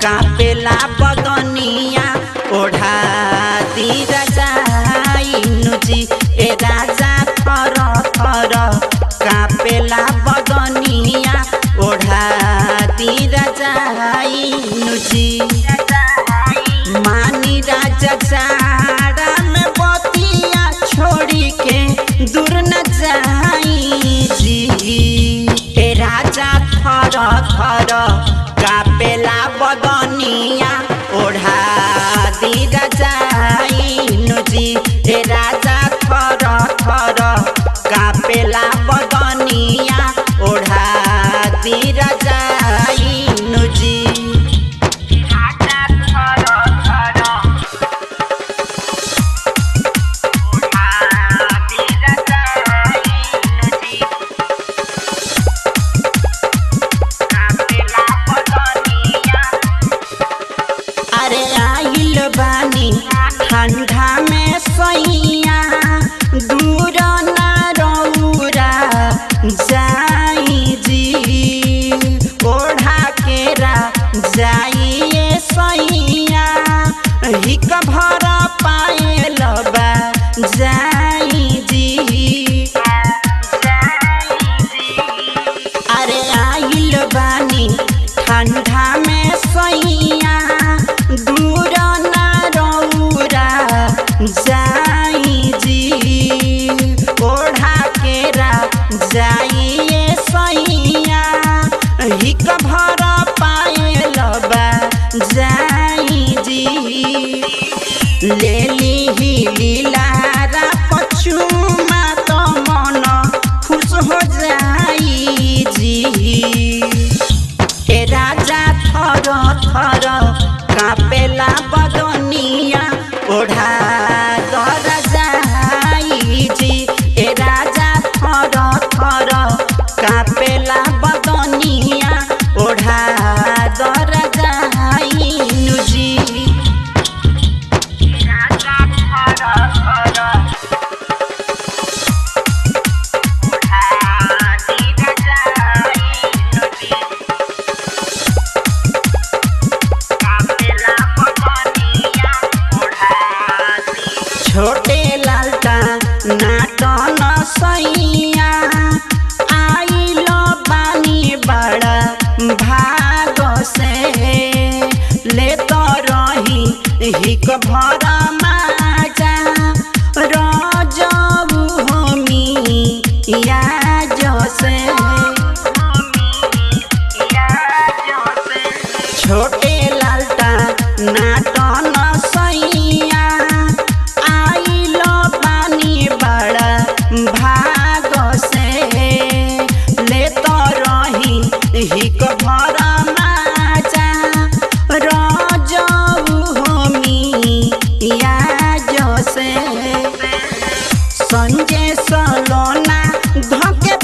कापेला बदनिया ओढ़ा दी रजाइनु जी ए राजा थर थर कापेला बदनिया ओढ़ा दी रजाइनु जी मानी राजा जाड़ा में बतिया छोड़ी के दूर न जाई जी ए राजा थर थर कापेला बदनिया ओढ़ा दी रजाइनु जी ए राजा थर थर कापेला बदनिया ओढ़ा दी रजाइनु जी ठंडा में सैया दूर न रौरा जाई जी ओढ़ा केरा जाइए सैया हिक भर पायल बा जाई जी अरे आइल बानी ठंडा में सैया दूर जाई जी ओढ़ा केरा जाइए सैया हिक भर पायल बा जाई जी ले ली लीलारा पछुमा तो मन खुश हो जाई जी ए राजा थर थर कापेला बदनिया ओढ़ा दर जाई जी ए राजा थर थर कापेला बदनिया ओढ़ा दर जाइनु जी राजा थर थर ओढ़ा दी रजाइनु जी कापेला बदनिया छोटे लालटा नाटन सैया आइल बानी बड़ा भाग से ले तो रही हिक भर माजा रजबू होमी याज से छोटे लालटा नाटन सैया भाग से ले तो रही हिक भर माजा रजबू होमी याज से संजय सलोना धके